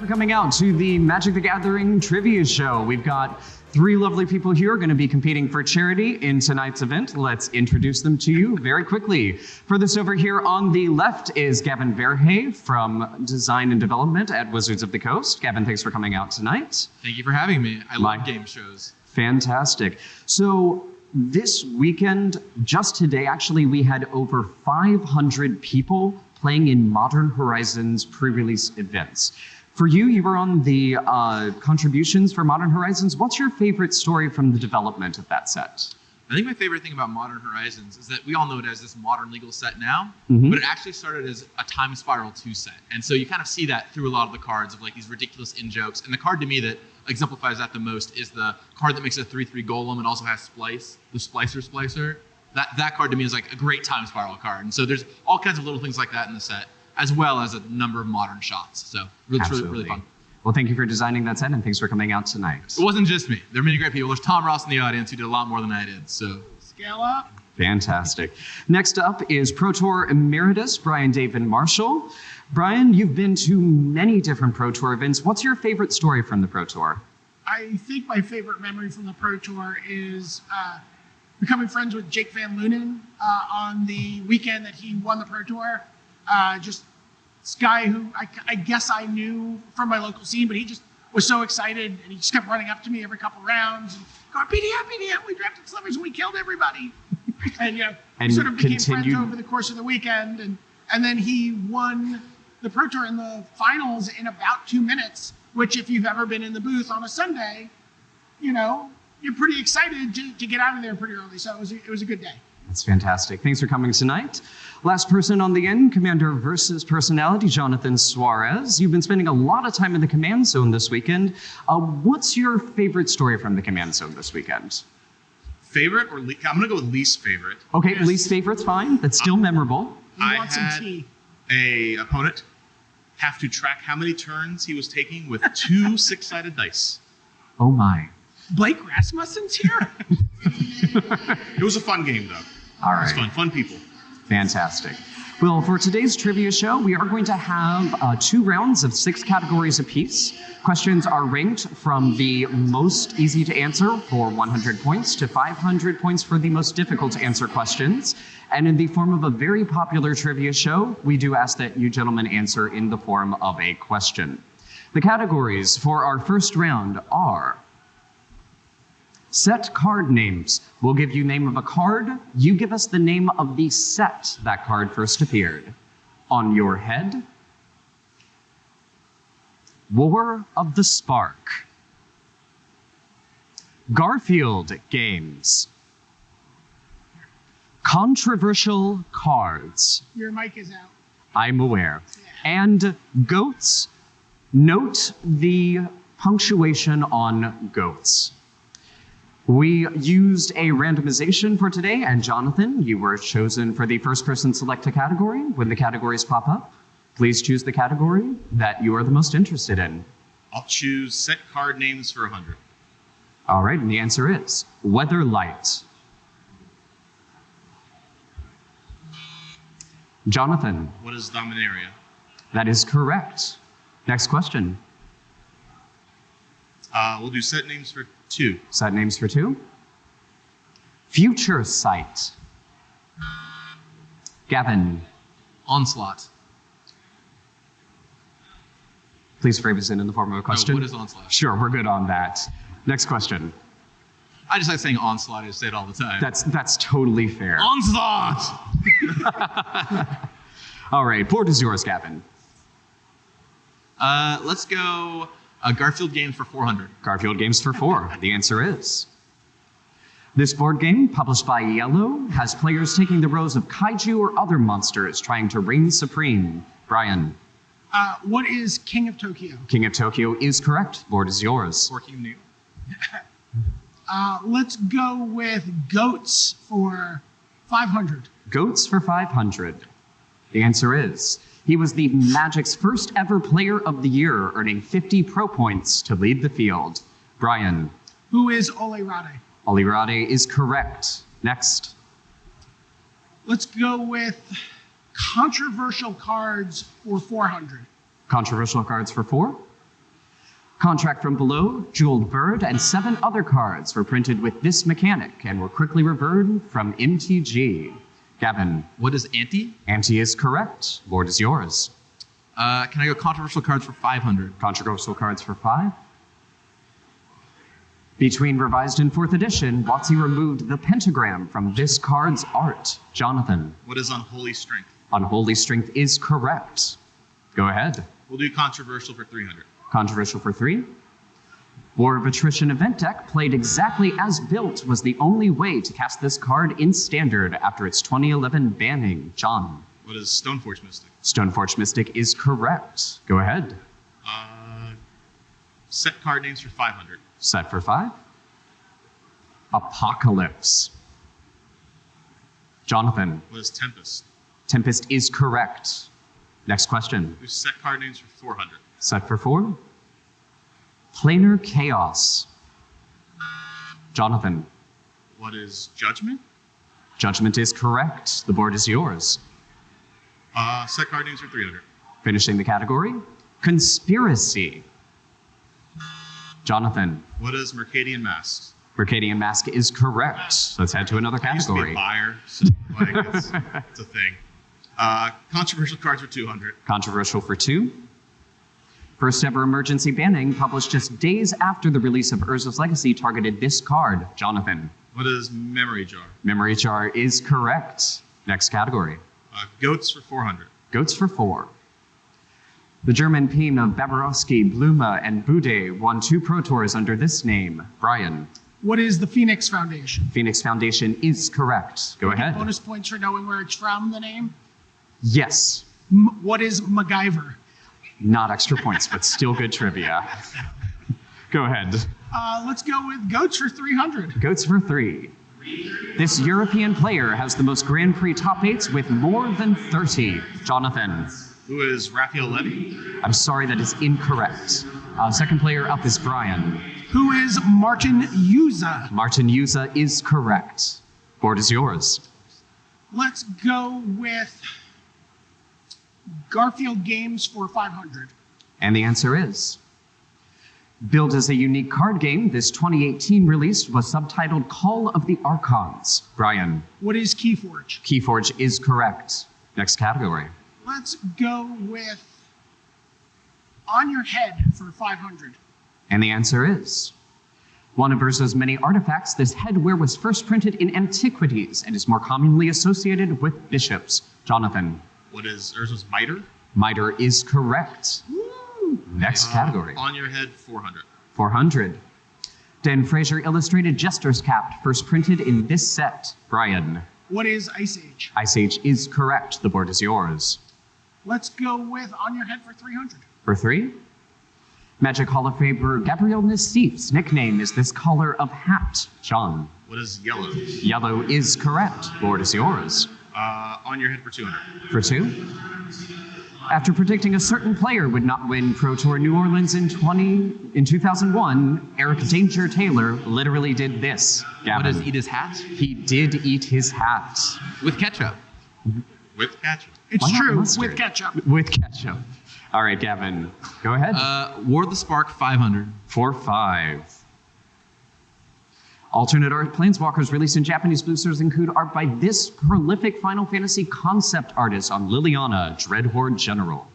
coming out to the Magic the Gathering Trivia Show. We've got 3 lovely people here going to be competing for charity in tonight's event. Let's introduce them to you very quickly. Furthest over here on the left is Gavin Verhey from Design and Development at Wizards of the Coast. Gavin, thanks for coming out tonight. Thank you for having me. I love game shows. Fantastic. So this weekend, just today, actually, we had over 500 people playing in Modern Horizons pre-release events. For you, you were on the contributions for Modern Horizons. What's your favorite story from the development of that set? I think my favorite thing about Modern Horizons is that we all know it as this modern legal set now, but it actually started as a Time Spiral 2 set. And so you kind of see that through a lot of the cards of like these ridiculous in-jokes. And the card to me that exemplifies that the most is the card that makes a 3/3 golem and also has Splice, the Splicer. That card to me is like a great Time Spiral card. And so there's all kinds of little things like that in the set, as well as a number of modern shots. So it's really fun. Well, thank you for designing that set, and thanks for coming out tonight. It wasn't just me. There are many great people. There's Tom Ross in the audience who did a lot more than I did. So scale up. Fantastic. Next up is Pro Tour Emeritus, Brian David Marshall. Brian, you've been to many different Pro Tour events. What's your favorite story from the Pro Tour? I think my favorite memory from the Pro Tour is becoming friends with Jake Van Lunen on the weekend that he won the Pro Tour. Just this guy who I guess I knew from my local scene, but he just was so excited, and he just kept running up to me every couple rounds and going, BDM, we drafted Slivers and we killed everybody. And we sort of became friends over the course of the weekend, and then he won the Pro Tour in the finals in about 2 minutes, which if you've ever been in the booth on a Sunday, you're pretty excited to get out of there pretty early. So it was a good day. That's fantastic. Thanks for coming tonight. Last person on the end, Commander versus Personality, Jonathan Suarez. You've been spending a lot of time in the Command Zone this weekend. What's your favorite story from the Command Zone this weekend? Favorite or I'm going to go with least favorite. Okay, yes. Least favorite's fine. That's still memorable. You want some tea. A opponent have to track how many turns he was taking with 2 6-sided dice. Oh my. Blake Rasmussen's here? It was a fun game, though. All right. It was fun people. Fantastic. Well, for today's trivia show, we are going to have 2 rounds of 6 categories apiece. Questions are ranked from the most easy to answer for 100 points to 500 points for the most difficult to answer questions. And in the form of a very popular trivia show, we do ask that you gentlemen answer in the form of a question. The categories for our first round are set card names. We'll give you name of a card. You give us the name of the set that card first appeared. On your head. War of the Spark. Garfield games. Controversial cards. Your mic is out. I'm aware. And goats. Note the punctuation on goats. We used a randomization for today, and Jonathan, you were chosen for the first person select a category. When the categories pop up, please choose the category that you are the most interested in. I'll choose set card names for 100. All right, and the answer is Weatherlight. Jonathan. What is Dominaria? That is correct. Next question. We'll do set names for 2. Set names for 2. Future Sight. Gavin. Onslaught. Please frame us in the form of a question. What is Onslaught? Sure, we're good on that. Next question. I just like saying Onslaught. I say it all the time. That's totally fair. Onslaught! All right, board is yours, Gavin. Let's go Garfield games for 400. Garfield games for 4. The answer is. This board game, published by Yellow, has players taking the roles of kaiju or other monsters trying to reign supreme. Brian. What is King of Tokyo? King of Tokyo is correct. Board is yours. Working new. Let's go with goats for 500. Goats for 500. The answer is. He was the Magic's first ever Player of the Year, earning 50 pro points to lead the field. Brian. Who is Ole Rade? Ole Rade is correct. Next. Let's go with controversial cards for 400. Controversial cards for 4? Contract from Below, Jeweled Bird, and 7 other cards were printed with this mechanic and were quickly revered from MTG. Gavin. What is Ante? Ante is correct. Board is yours. Can I go controversial cards for 500? Controversial cards for 5. Between revised and 4th edition, WotC removed the pentagram from this card's art. Jonathan. What is Unholy Strength? Unholy Strength is correct. Go ahead. We'll do controversial for 300. Controversial for 3. War of Attrition event deck played exactly as built was the only way to cast this card in Standard after its 2011 banning. John. What is Stoneforge Mystic? Stoneforge Mystic is correct. Go ahead. Set card names for 500. Set for 5. Apocalypse. Jonathan. What is Tempest? Tempest is correct. Next question. Do set card names for 400. Set for 4. Planar Chaos. Jonathan. What is Judgment? Judgment is correct. The board is yours. Set card names for 300. Finishing the category. Conspiracy. Jonathan. What is Mercadian Masks? Mercadian Mask is correct. Let's head to another I used to be a category. buyer, so like it's a thing. Controversial cards for 200. Controversial for 2. First ever emergency banning published just days after the release of Urza's Legacy targeted this card. Jonathan. What is Memory Jar? Memory Jar is correct. Next category. Goats for 400. Goats for 4. The German team of Babarowski, Bluma, and Bude won 2 Pro Tours under this name. Brian. What is the Phoenix Foundation? Phoenix Foundation is correct. Go ahead. Bonus points for knowing where it's from, the name. Yes. What is MacGyver? Not extra points, but still good trivia. Go ahead. Let's go with Goats for 300. Goats for 3. This European player has the most Grand Prix top 8s with more than 30. Jonathan. Who is Raphael Levy? I'm sorry, that is incorrect. Second player up is Brian. Who is Martin Yuza? Martin Yuza is correct. Board is yours. Let's go with Garfield Games for 500. And the answer is... Billed as a unique card game, this 2018 release was subtitled Call of the Archons. Brian. What is Keyforge? Keyforge is correct. Next category. Let's go with On Your Head for 500. And the answer is... One of Urza's many artifacts, this headwear was first printed in Antiquities and is more commonly associated with bishops. Jonathan. What is Urza's Miter? Miter is correct. Next category. On Your Head 400. 400. Dan Fraser illustrated Jester's Cap, first printed in this set. Brian. What is Ice Age? Ice Age is correct. The board is yours. Let's go with On Your Head for 300. For 3. Magic Hall of Famer Gabriel Nassif's nickname is this color of hat. John. What is Yellow? Yellow is correct. Board is yours. On Your Head for 200. For 2. After predicting a certain player would not win Pro Tour New Orleans in 2001, Eric Danger Taylor literally did this. Gavin. What is eat his hat? He did eat his hat. With ketchup. With ketchup. It's Why not true, mustard? with ketchup. With ketchup. All right, Gavin, go ahead. War of the Spark 500. For 5. Alternate art Planeswalkers released in Japanese boosters include art by this prolific Final Fantasy concept artist on Liliana, Dreadhorde General.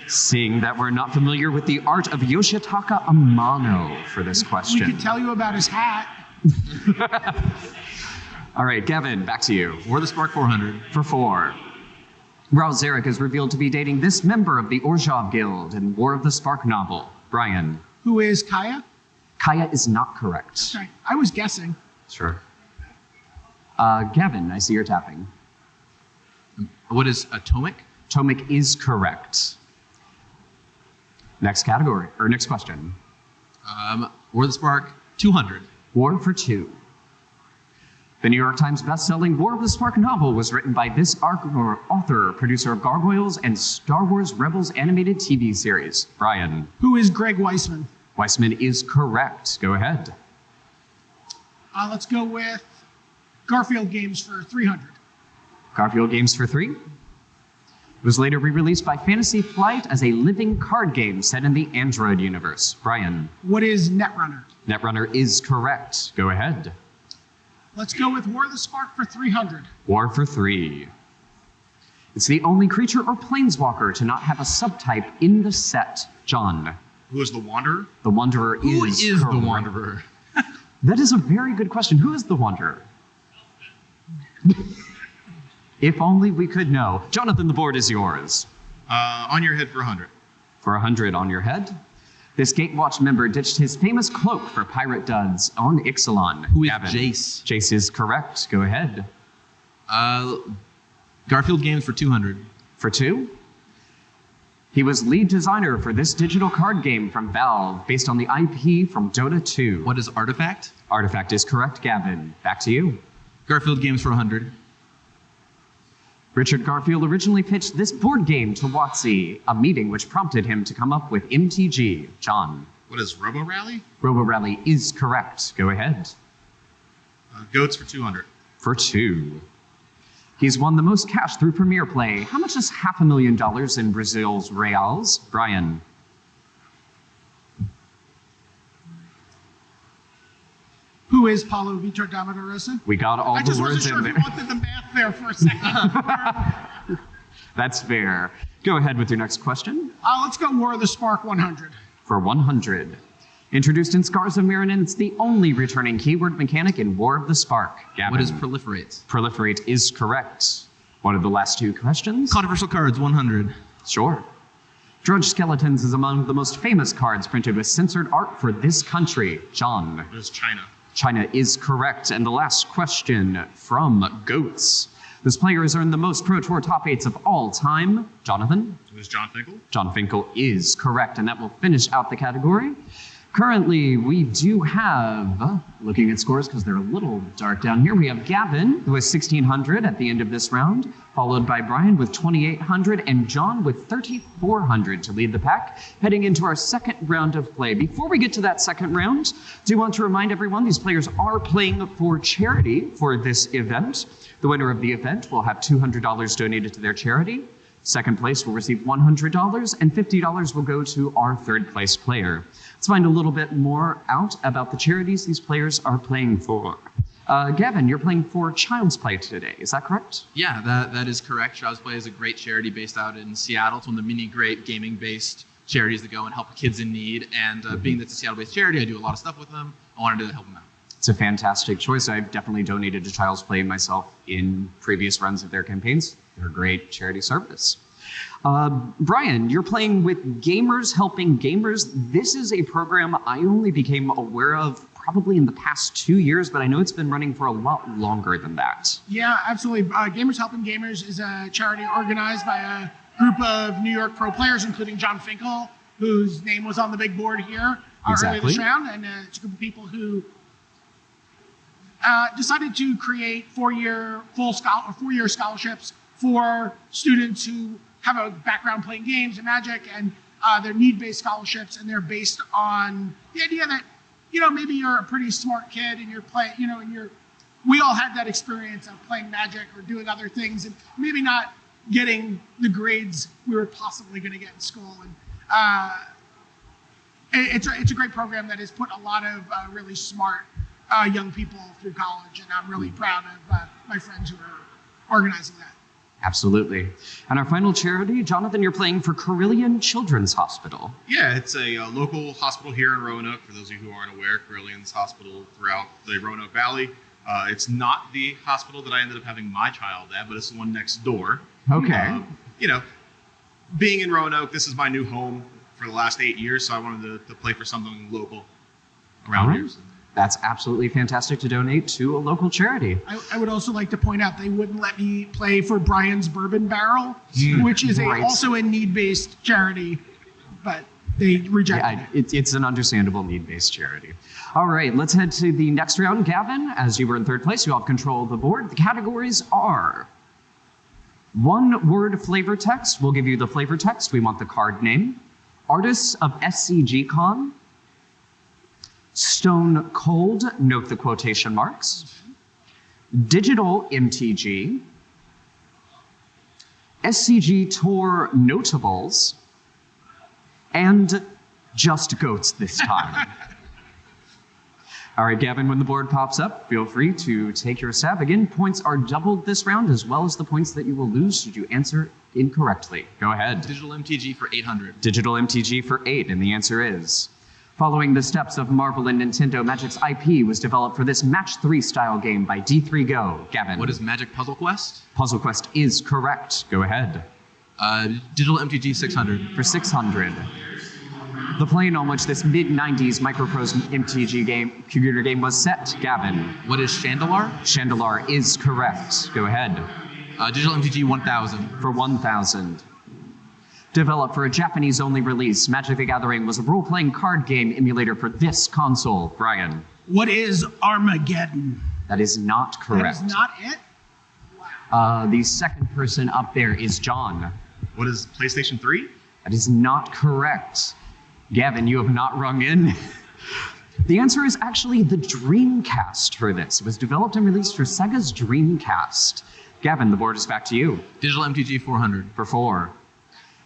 Seeing that we're not familiar with the art of Yoshitaka Amano for this We question. could tell you about his hat. All right, Gavin, back to you. War of the Spark 400. For 4. Raul Zarek is revealed to be dating this member of the Orzhov Guild in War of the Spark novel. Brian. Who is Kaya? Kaya is not correct. Sorry, I was guessing. Sure. Gavin, I see you're tapping. What is Atomic? Tomic is correct. Next category, or next question. War of the Spark 200. War for 2. The New York Times best-selling War of the Spark novel was written by this author, producer of Gargoyles and Star Wars Rebels animated TV series. Brian. Who is Greg Weisman? Weisman is correct. Go ahead. Let's go with Garfield Games for 300. Garfield Games for 3. It was later re-released by Fantasy Flight as a living card game set in the Android universe. Brian. What is Netrunner? Netrunner is correct. Go ahead. Let's go with War of the Spark for 300. War for 3. It's the only creature or planeswalker to not have a subtype in the set. John. Who is the Wanderer? The Wanderer Who is is correct. the Wanderer? That is a very good question. Who is the Wanderer? If only we could know. Jonathan, the board is yours. On your head for 100. For 100 on your head. This Gatewatch member ditched his famous cloak for pirate duds on Ixalan. Who is Gavin. Jace? Jace is correct. Go ahead. Garfield Games for 200. For 2. He was lead designer for this digital card game from Valve, based on the IP from Dota 2. What is Artifact? Artifact is correct, Gavin. Back to you. Garfield Games for 100. Richard Garfield originally pitched this board game to WotC, a meeting which prompted him to come up with MTG. John. What is Robo Rally? Robo Rally is correct. Go ahead. Goats for 200. For 2. He's won the most cash through Premier Play. How much is $500,000 in Brazil's reals? Brian. Who is Paulo Vitor Damarosa? We got all I the just words wasn't sure in if there. you wanted the math there for a second. That's fair. Go ahead with your next question. Let's go War of the Spark 100. For 100. Introduced in Scars of Mirrodin, it's the only returning keyword mechanic in War of the Spark. Gavin. What is Proliferate? Proliferate is correct. What are the last 2 questions? Controversial Cards 100. Sure. Drudge Skeletons is among the most famous cards printed with censored art for this country. John. What is China? China is correct. And the last question from Goats. This player has earned the most Pro Tour top 8s of all time. Jonathan? Who is John Finkel? John Finkel is correct, and that will finish out the category. Currently, we do have, looking at scores because they're a little dark down here, we have Gavin with 1,600 at the end of this round, followed by Brian with 2,800 and John with 3,400 to lead the pack, heading into our second round of play. Before we get to that second round, do want to remind everyone these players are playing for charity for this event. The winner of the event will have $200 donated to their charity. Second place will receive $100, and $50 will go to our third place player. Let's find a little bit more out about the charities these players are playing for. Gavin, you're playing for Child's Play today, is that correct? Yeah, that is correct. Child's Play is a great charity based out in Seattle. It's one of the many great gaming-based charities that go and help kids in need. And being that it's a Seattle-based charity, I do a lot of stuff with them. I wanted to help them out. It's a fantastic choice. I've definitely donated to Child's Play myself in previous runs of their campaigns. They're a great charity service. Brian, you're playing with Gamers Helping Gamers. This is a program I only became aware of probably in the past 2 years, but I know it's been running for a lot longer than that. Yeah, absolutely. Gamers Helping Gamers is a charity organized by a group of New York pro players, including John Finkel, whose name was on the big board here earlier this round. And it's a group of people who decided to create four-year scholarships for students who have a background playing games and Magic, and they're need-based scholarships, and they're based on the idea that, maybe you're a pretty smart kid and you're playing, we all had that experience of playing Magic or doing other things and maybe not getting the grades we were possibly going to get in school. And it's a great program that has put a lot of really smart young people through college, and I'm really proud of my friends who are organizing that. Absolutely. And our final charity, Jonathan, you're playing for Carillion Children's Hospital. Yeah, it's a local hospital here in Roanoke. For those of you who aren't aware, Carillion's hospital throughout the Roanoke Valley. It's not the hospital that I ended up having my child at, but it's the one next door. Okay. Being in Roanoke, this is my new home for the last 8 years, so I wanted to play for something local around here. That's absolutely fantastic to donate to a local charity. I would also like to point out they wouldn't let me play for Brian's Bourbon Barrel, which is also a need-based charity, but they rejected it. It's an understandable need-based charity. All right, let's head to the next round. Gavin, as you were in third place, you have control of the board. The categories are one-word flavor text. We'll give you the flavor text. We want the card name. Artists of SCG CON. Stone Cold, note the quotation marks. Digital MTG. SCG Tour Notables, and just goats this time. All right, Gavin, when the board pops up, feel free to take your stab. Again, points are doubled this round, as well as the points that you will lose should you answer incorrectly. Go ahead. Digital MTG for 800. Digital MTG for 8, and the answer is... Following the steps of Marvel and Nintendo, Magic's IP was developed for this Match 3 style game by D3 Go. Gavin. What is Magic Puzzle Quest? Puzzle Quest is correct. Go ahead. Digital MTG 600. For 600. The plane on which this mid-90s MicroProse MTG computer game was set. Gavin. What is Chandelar? Chandelar is correct. Go ahead. Digital MTG 1000. For 1000. Developed for a Japanese-only release, Magic the Gathering was a role-playing card game emulator for this console. Brian. What is Armageddon? That is not correct. That is not it? The second person up there is John. What is PlayStation 3? That is not correct. Gavin, you have not rung in. The answer is actually the Dreamcast for this. It was developed and released for Sega's Dreamcast. Gavin, the board is back to you. Digital MTG 400. For 4.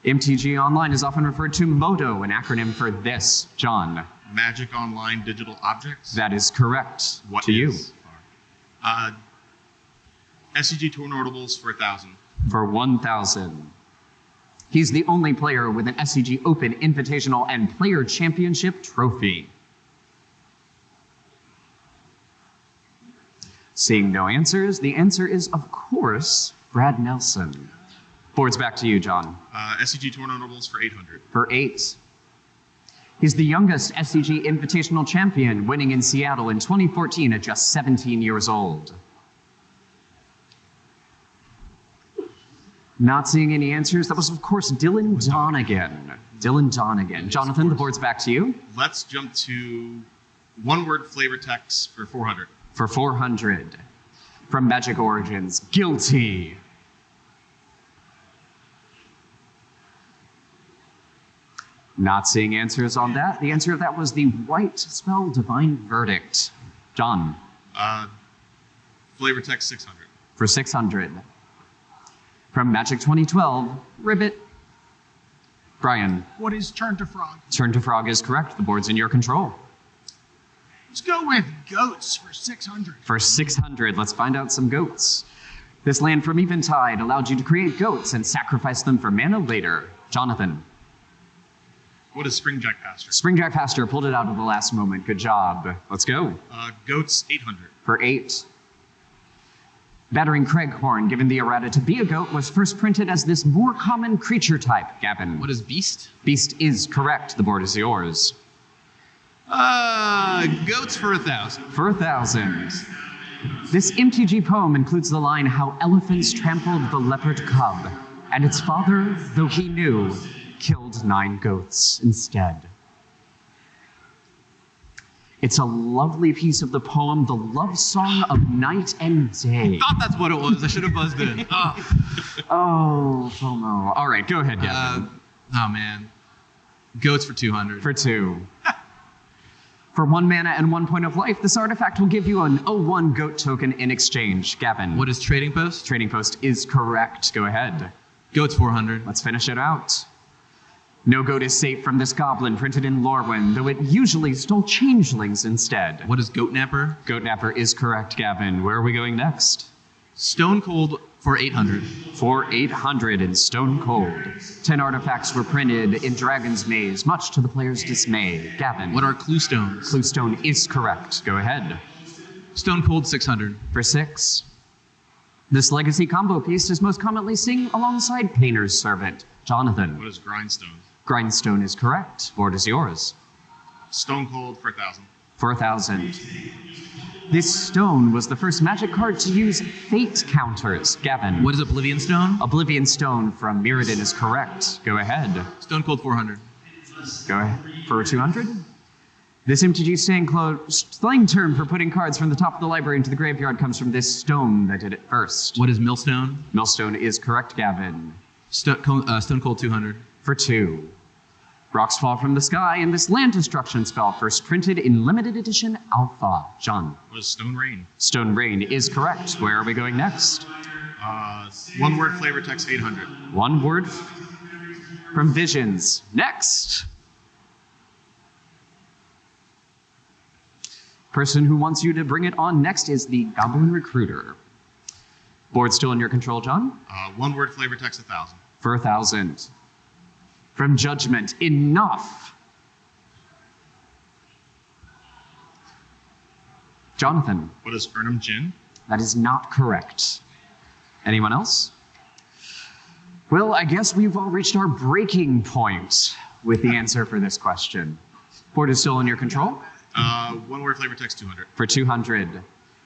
MTG Online is often referred to MODO, an acronym for this. John. Magic Online Digital Objects? That is correct. What to you. SCG Tour Notables for 1,000. For 1,000. He's the only player with an SCG Open Invitational and Player Championship trophy. Seeing no answers, the answer is, of course, Brad Nelson. Board's back to you, John. SCG Tour Notables for 800. For 8. He's the youngest SCG Invitational champion, winning in Seattle in 2014 at just 17 years old. Not seeing any answers. That was, of course, Dylan Donegan. Dylan Donegan. Jonathan, the board's back to you. Let's jump to one-word flavor text for 400. For 400. From Magic Origins, Guilty. Not seeing answers on that. The answer of that was the white spell Divine Verdict. John. Flavor text 600. For 600. From Magic 2012, Ribbit. Brian. What is Turn to Frog? Turn to Frog is correct. The board's in your control. Let's go with Goats for 600. For 600, let's find out some goats. This land from Eventide allowed you to create goats and sacrifice them for mana later. Jonathan. What is Springjack Pasture? Springjack Pasture pulled it out at the last moment. Good job. Let's go. Goats 800. For 8. Battering Craighorn, given the errata to be a goat, was first printed as this more common creature type. Gavin. What is Beast? Beast is correct. The board is yours. Goats for 1,000. For 1,000. This MTG poem includes the line, "How elephants trampled the leopard cub, and its father, though he knew, killed 9 goats instead." It's a lovely piece of the poem, the love song of night and day. I thought that's what it was. I should have buzzed in. Oh, FOMO. All right, go ahead, Gavin. Oh, man. Goats for 200. For 2. For 1 mana and 1 point of life, this artifact will give you an 0/1 goat token in exchange. Gavin. What is Trading Post? Trading Post is correct. Go ahead. Goats 400. Let's finish it out. No goat is safe from this goblin printed in Lorwyn, though it usually stole changelings instead. What is Goat Napper? Goat Napper is correct, Gavin. Where are we going next? Stone Cold for 800. For 800 in Stone Cold. 10 artifacts were printed in Dragon's Maze, much to the player's dismay. Gavin. What are Clue Stones? Clue Stone is correct. Go ahead. Stone Cold 600. For 6. This legacy combo piece is most commonly seen alongside Painter's Servant. Jonathan. What is Grindstone? Grindstone is correct. Board is yours. Stone Cold for 1,000. For 1,000. This stone was the first Magic card to use fate counters. Gavin. What is Oblivion Stone? Oblivion Stone from Mirrodin is correct. Go ahead. Stone Cold 400. Go ahead. For 200? This MTG slang term for putting cards from the top of the library into the graveyard comes from this stone that did it first. What is Millstone? Millstone is correct, Gavin. Stone Cold 200. For 2. Rocks Fall from the Sky and this land destruction spell first printed in limited edition alpha. John. What is Stone Rain? Stone Rain is correct. Where are we going next? One word flavor text 800. One word from Visions. Next. Person who wants you to bring it on next is the Goblin Recruiter. Board still in your control, John? One word flavor text 1,000. For 1,000. From Judgment, enough. Jonathan. What is Urnum Jin? That is not correct. Anyone else? Well, I guess we've all reached our breaking point with the answer for this question. Board is still in your control? One word flavor text 200. For 200.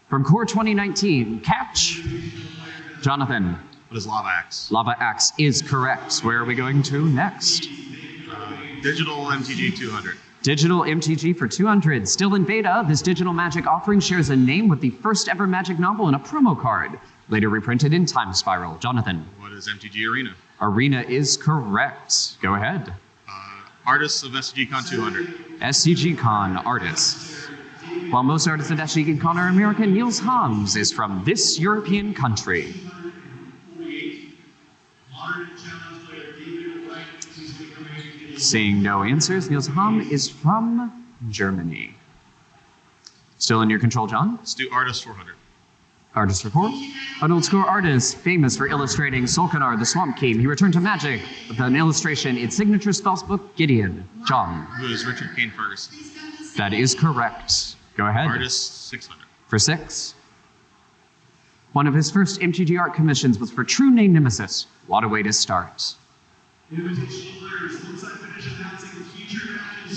From Core 2019, catch. Jonathan. What is Lava Axe? Lava Axe is correct. Where are we going to next? Digital MTG 200. Digital MTG for 200. Still in beta, this digital Magic offering shares a name with the first ever Magic novel and a promo card, later reprinted in Time Spiral. Jonathan. What is MTG Arena? Arena is correct. Go ahead. Artists of SCG CON 200. SCG CON artists. While most artists at SCG CON are American, Niels Hams is from this European country. Seeing no answers, Niels Ham is from Germany. Still in your control, John? Let's do Artist 400. Artist report. An old school artist famous for illustrating Solkanar the Swamp King. He returned to Magic with an illustration in signature spells book Gideon. John. Who is Richard Kane Ferguson? That is correct. Go ahead. Artist 600. For 6. One of his first MTG art commissions was for True Name Nemesis. What a way to start.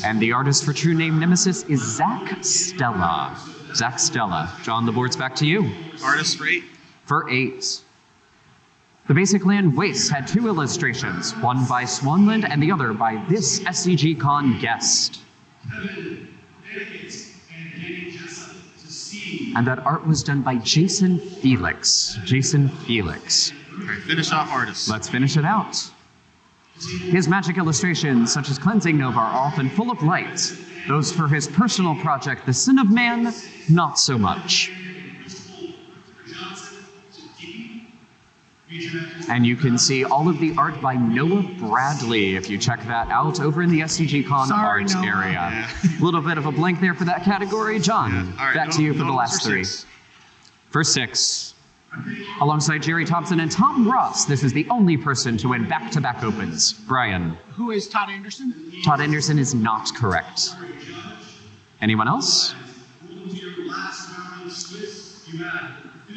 And the artist for True Name Nemesis is Zach Stella. Zach Stella. John, the board's back to you. Artist for 8. For 8. The basic land Wastes had 2 illustrations, one by Swanland and the other by this SCG CON guest. And that art was done by Jason Felix. Jason Felix. All right, finish off artists. Let's finish it out. His Magic illustrations, such as Cleansing Nova, are often full of light. Those for his personal project, The Sin of Man, not so much. And you can see all of the art by Noah Bradley if you check that out over in the SCG CON art Noah. area. A little bit of a blank there for that category. John, All right, back to you for the last 3. For 6. Alongside Jerry Thompson and Tom Ross, this is the only person to win back-to-back opens. Brian. Who is Todd Anderson? Todd Anderson is not correct. Anyone else?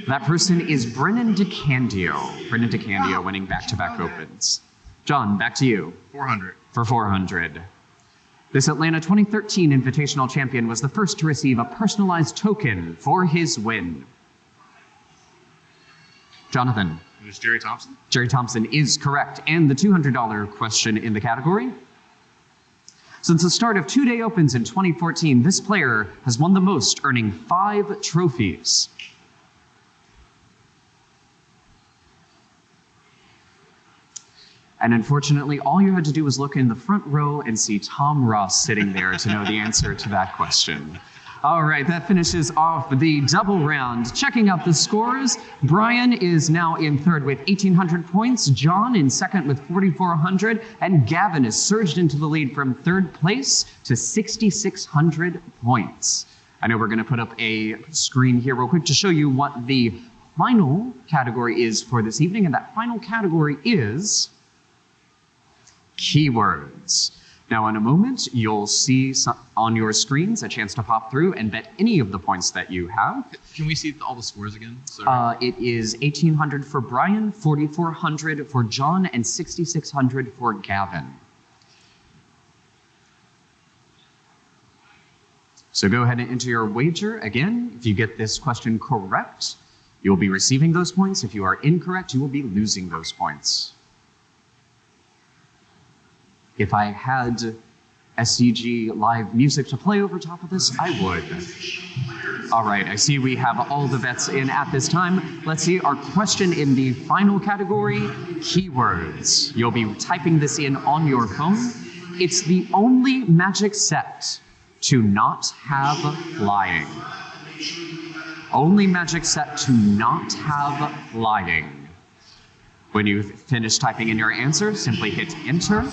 That person is Brennan DeCandio. Brennan DeCandio winning back-to-back opens. John, back to you. 400. For 400. This Atlanta 2013 Invitational Champion was the first to receive a personalized token for his win. Jonathan. It was Jerry Thompson. Jerry Thompson is correct. And the $200 question in the category. Since the start of 2-day opens in 2014, this player has won the most, earning 5 trophies. And unfortunately, all you had to do was look in the front row and see Tom Ross sitting there to know the answer to that question. All right, that finishes off the double round. Checking out the scores, Brian is now in third with 1,800 points, John in second with 4,400, and Gavin has surged into the lead from third place to 6,600 points. I know we're going to put up a screen here real quick to show you what the final category is for this evening, and that final category is keywords. Now, in a moment, you'll see on your screens a chance to pop through and bet any of the points that you have. Can we see all the scores again? It is 1,800 for Brian, 4,400 for John, and 6,600 for Gavin. So go ahead and enter your wager. Again, if you get this question correct, you'll be receiving those points. If you are incorrect, you will be losing those points. If I had SCG live music to play over top of this, I would. All right, I see we have all the bets in at this time. Let's see our question in the final category, keywords. You'll be typing this in on your phone. It's the only Magic set to not have flying. Only Magic set to not have flying. When you finish typing in your answer, simply hit enter.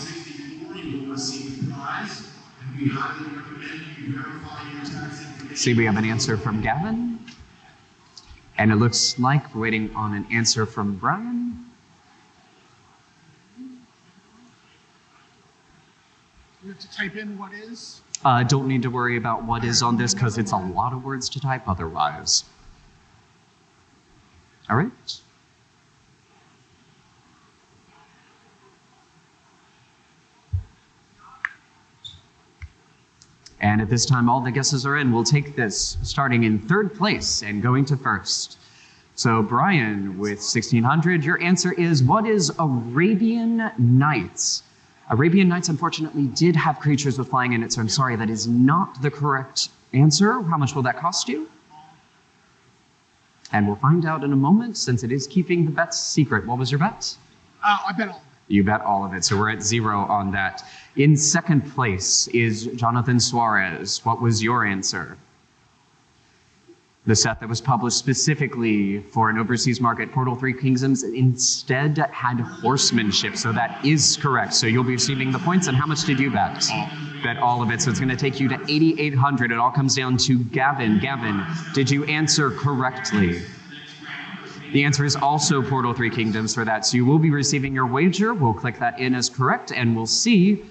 See, we have an answer from Gavin. And it looks like we're waiting on an answer from Brian. You have to type in what is. Don't need to worry about what is on this because it's a lot of words to type otherwise. All right. And at this time, all the guesses are in. We'll take this starting in third place and going to first. So Brian, with 1600, your answer is, what is Arabian Nights? Arabian Nights, unfortunately, did have creatures with flying in it, so I'm sorry, that is not the correct answer. How much will that cost you? And we'll find out in a moment, since it is keeping the bets secret. What was your bet? I bet all of it. You bet all of it, so we're at 0 on that. In second place is Jonathan Suarez. What was your answer? The set that was published specifically for an overseas market, Portal 3 Kingdoms, instead had horsemanship, so that is correct. So you'll be receiving the points, and how much did you bet? Bet all of it, so it's going to take you to 8,800. It all comes down to Gavin. Gavin, did you answer correctly? The answer is also Portal 3 Kingdoms for that, so you will be receiving your wager. We'll click that in as correct, and we'll see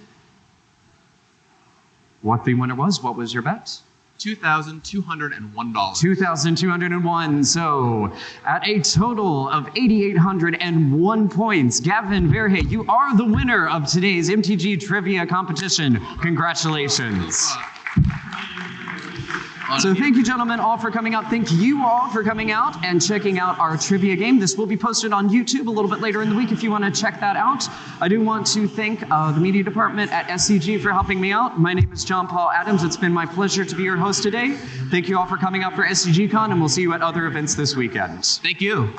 what the winner was. What was your bet? $2,201. $2,201. So at a total of 8,801 points, Gavin Verhey, you are the winner of today's MTG trivia competition. Congratulations. So thank you, gentlemen, all for coming out. Thank you all for coming out and checking out our trivia game. This will be posted on YouTube a little bit later in the week if you want to check that out. I do want to thank the media department at SCG for helping me out. My name is John Paul Adams. It's been my pleasure to be your host today. Thank you all for coming out for SCG Con, and we'll see you at other events this weekend. Thank you.